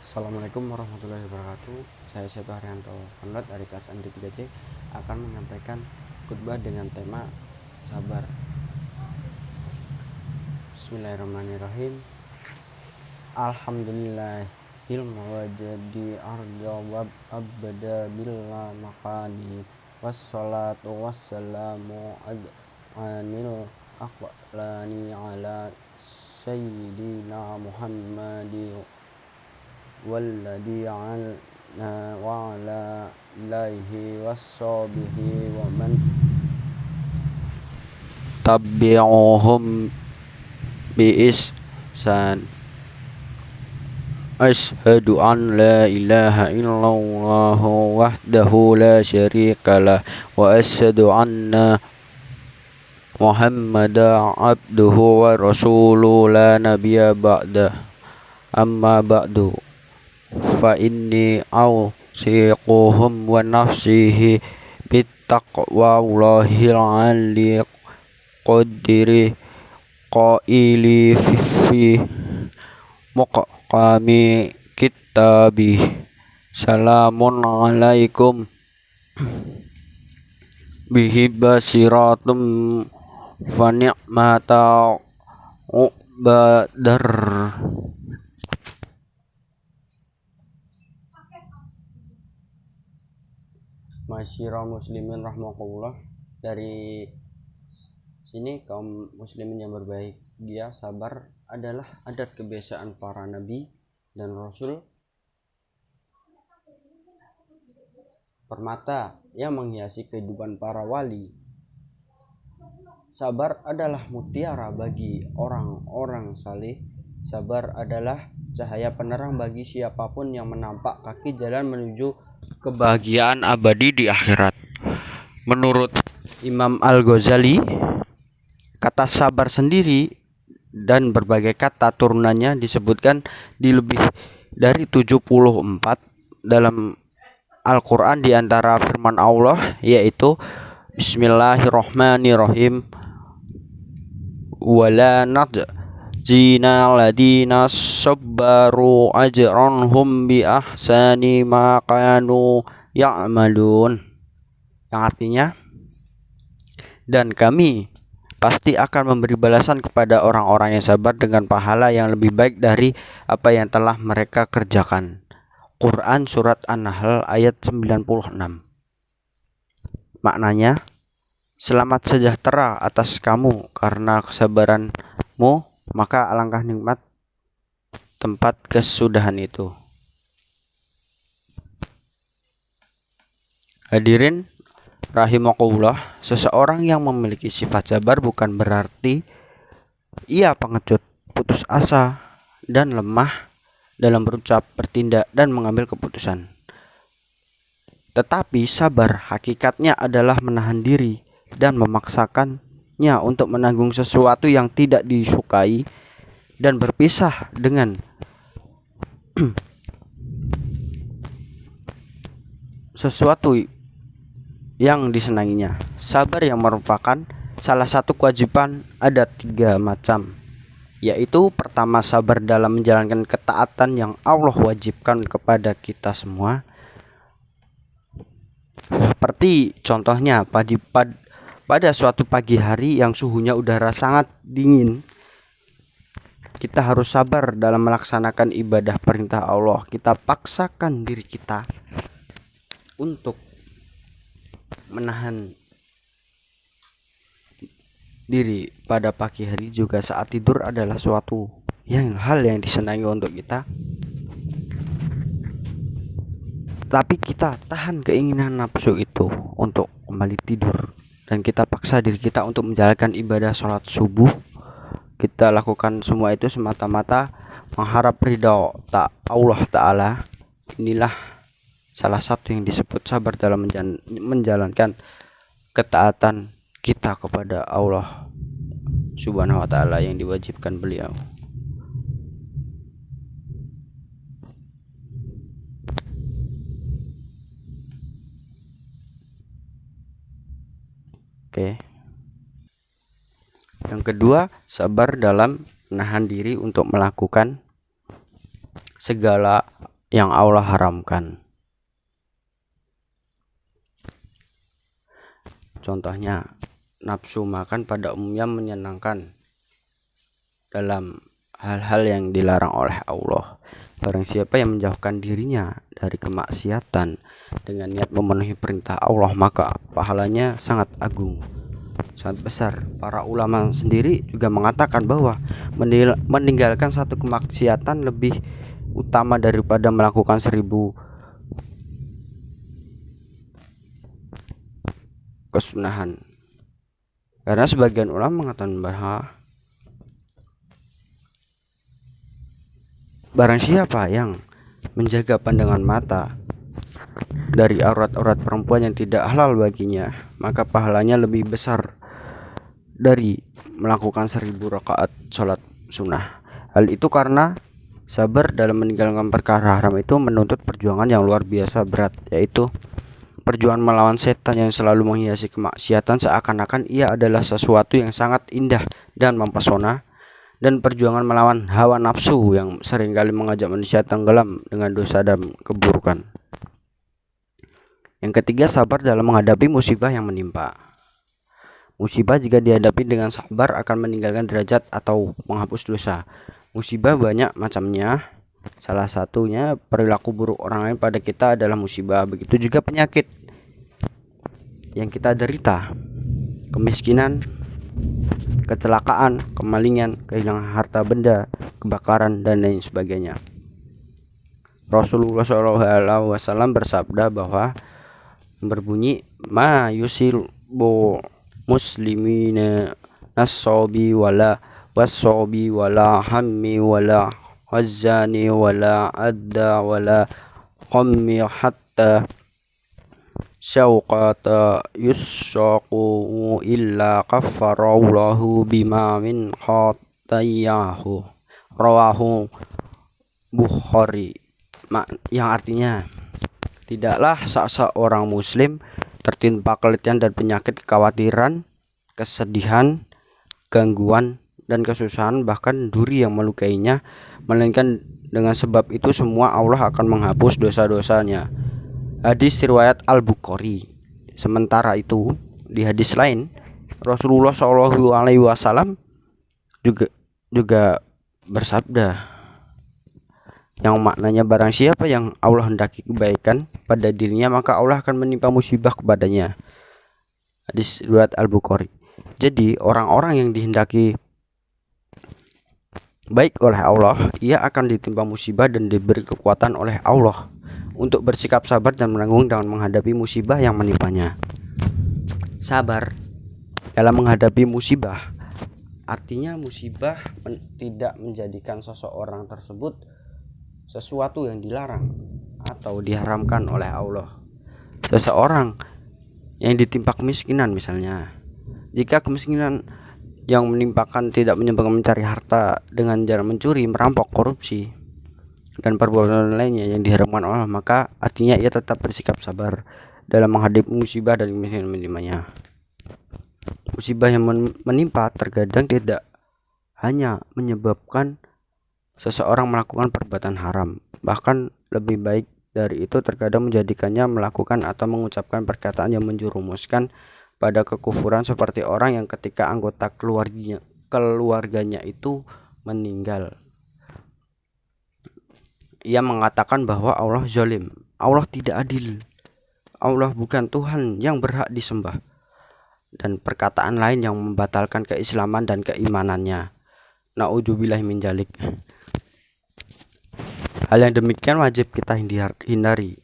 Assalamualaikum warahmatullahi wabarakatuh. Saya Seto Haryanto Konrad dari kelas MD 3C akan menyampaikan khutbah dengan tema sabar. Bismillahirrahmanirrahim. Alhamdulillahil mawajadi arda wab abda billah makani wassalatu wassalamu anil aqlani ala sayyidina Muhammadi walladhi wa ala ilaihi wassabihi wa man tabi'uhum bi ihsan. Asyhadu an la ilaha illallah wahdahu la syarikalah wa asyhadu anna Muhammadan abduhu wa rasuluhu la nabiyya ba'dah. Amma ba'du fa inni awsiquhum wa nafsihi bittaqwallahil ali qadiri qaili fi muqami kitabi. Salamun alaikum bihi basiratum fa ni'mata ubadar. Masyira muslimin rahmatullah. Dari sini kaum muslimin yang berbahagia, sabar adalah adat kebiasaan para nabi dan rasul, permata yang menghiasi kehidupan para wali. Sabar adalah mutiara bagi orang-orang saleh. Sabar adalah cahaya penerang bagi siapapun yang menampak kaki jalan menuju kebahagiaan abadi di akhirat. Menurut Imam Al-Ghazali, kata sabar sendiri dan berbagai kata turunannya disebutkan di lebih dari 74 dalam Al-Quran, di antara firman Allah yaitu Bismillahirrahmanirrahim, wala najzina ladina sabbaru ajranhum bi ahsani ma kanu ya'malun, yang artinya, dan kami pasti akan memberi balasan kepada orang-orang yang sabar dengan pahala yang lebih baik dari apa yang telah mereka kerjakan. Quran surat An-Nahl ayat 96. Maknanya, selamat sejahtera atas kamu karena kesabaranmu, maka alangkah nikmat tempat kesudahan itu. Hadirin rahimakumullah, seseorang yang memiliki sifat sabar bukan berarti ia pengecut, putus asa, dan lemah dalam berucap, bertindak, dan mengambil keputusan. Tetapi sabar hakikatnya adalah menahan diri dan memaksakannya untuk menanggung sesuatu yang tidak disukai dan berpisah dengan sesuatu yang disenanginya. Sabar yang merupakan salah satu kewajiban ada 3 macam, yaitu pertama, sabar dalam menjalankan ketaatan yang Allah wajibkan kepada kita semua. Seperti contohnya pada suatu pagi hari yang suhunya udara sangat dingin, kita harus sabar dalam melaksanakan ibadah perintah Allah. Kita paksakan diri kita untuk menahan diri pada pagi hari. Juga saat tidur adalah suatu hal yang disenangi untuk kita, tapi kita tahan keinginan nafsu itu untuk kembali tidur, dan kita paksa diri kita untuk menjalankan ibadah sholat subuh. Kita lakukan semua itu semata-mata mengharap ridha Allah Ta'ala. Inilah salah satu yang disebut sabar dalam menjalankan ketaatan kita kepada Allah Subhanahu wa Ta'ala yang diwajibkan beliau. Oke. Yang kedua, sabar dalam menahan diri untuk melakukan segala yang Allah haramkan. Contohnya, nafsu makan pada umumnya menyenangkan dalam hal-hal yang dilarang oleh Allah. Barang siapa yang menjauhkan dirinya dari kemaksiatan dengan niat memenuhi perintah Allah, maka pahalanya sangat agung, sangat besar. Para ulama sendiri juga mengatakan bahwa meninggalkan satu kemaksiatan lebih utama daripada melakukan 1000 kesunahan. Karena sebagian ulama mengatakan bahwa barang siapa yang menjaga pandangan mata dari aurat-aurat perempuan yang tidak halal baginya, maka pahalanya lebih besar dari melakukan 1000 rakaat sholat sunnah. Hal itu karena sabar dalam meninggalkan perkara haram itu menuntut perjuangan yang luar biasa berat, yaitu perjuangan melawan setan yang selalu menghiasi kemaksiatan seakan-akan ia adalah sesuatu yang sangat indah dan mempesona, dan perjuangan melawan hawa nafsu yang seringkali mengajak manusia tenggelam dengan dosa dan keburukan. Yang ketiga, sabar dalam menghadapi musibah yang menimpa. Musibah jika dihadapi dengan sabar akan meninggalkan derajat atau menghapus dosa. Musibah banyak macamnya. Salah satunya perilaku buruk orang lain pada kita adalah musibah. Begitu juga penyakit yang kita derita, kemiskinan, kecelakaan, kemalingan, kehilangan harta benda, kebakaran, dan lain sebagainya. Rasulullah SAW bersabda bahwa berbunyi, ma yusibu muslimina nasobi wala wasobi wala hammi wala wazani wala adda wala qammi hatta syauqata yusaqu illa kaffarallahu bima min khatayahu, rawahu Bukhari. Yang artinya, tidaklah seorang muslim tertimpa keletihan dan penyakit, kekhawatiran, kesedihan, gangguan, dan kesusahan, bahkan duri yang melukainya, melainkan dengan sebab itu semua Allah akan menghapus dosa-dosanya. Hadis riwayat Al-Bukhari. Sementara itu, di hadis lain, Rasulullah SAW juga bersabda, yang maknanya barang siapa yang Allah hendaki kebaikan pada dirinya, maka Allah akan menimpa musibah kepadanya. Hadis riwayat Al-Bukhari. Jadi orang-orang yang dihendaki baik oleh Allah, ia akan ditimpa musibah dan diberi kekuatan oleh Allah untuk bersikap sabar dan menanggung dengan menghadapi musibah yang menimpanya. Sabar dalam menghadapi musibah artinya musibah tidak menjadikan seseorang tersebut sesuatu yang dilarang atau diharamkan oleh Allah. Seseorang yang ditimpa kemiskinan misalnya, jika kemiskinan yang menimpakan tidak menyebabkan mencari harta dengan cara mencuri, merampok, korupsi, dan perbuatan lainnya yang diharamkan Allah, maka artinya ia tetap bersikap sabar dalam menghadapi musibah dan kemiskinan menimanya. Musibah yang menimpa terkadang tidak hanya menyebabkan seseorang melakukan perbuatan haram, bahkan lebih baik dari itu terkadang menjadikannya melakukan atau mengucapkan perkataan yang menjerumuskan pada kekufuran, seperti orang yang ketika anggota keluarganya itu meninggal, ia mengatakan bahwa Allah zalim, Allah tidak adil, Allah bukan Tuhan yang berhak disembah, dan perkataan lain yang membatalkan keislaman dan keimanannya. Na'udzubillahi min dzalik. Hal yang demikian wajib kita hindari.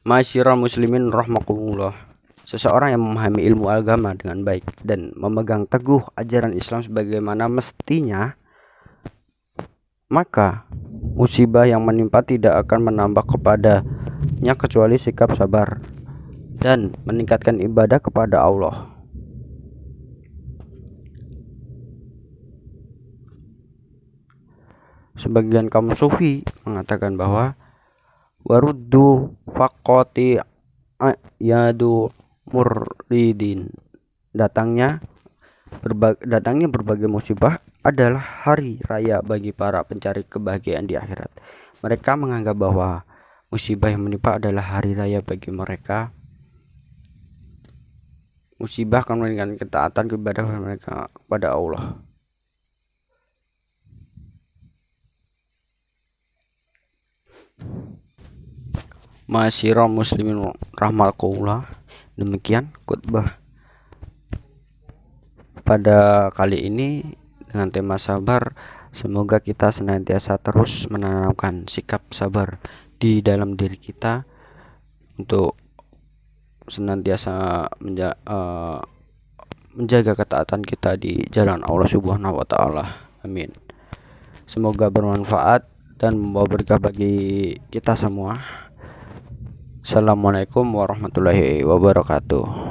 Ma'asyiral muslimin rahimakumullah. Seseorang yang memahami ilmu agama dengan baik dan memegang teguh ajaran Islam sebagaimana mestinya, maka musibah yang menimpa tidak akan menambah kepadanya kecuali sikap sabar dan meningkatkan ibadah kepada Allah. Sebagian kaum sufi mengatakan bahwa waruddu faqati yadu muridin, datangnya berbagai musibah adalah hari raya bagi para pencari kebahagiaan di akhirat. Mereka menganggap bahwa musibah yang menimpa adalah hari raya bagi mereka. Musibah akan meningkatkan ketaatan kepada mereka kepada Allah. Ma'asyiral muslimin rahmatullah. Demikian khutbah pada kali ini dengan tema sabar. Semoga kita senantiasa terus menanamkan sikap sabar di dalam diri kita untuk senantiasa menjaga ketaatan kita di jalan Allah Subhanahu wa taala. Amin. Semoga bermanfaat dan membawa berkah bagi kita semua. Assalamualaikum warahmatullahi wabarakatuh.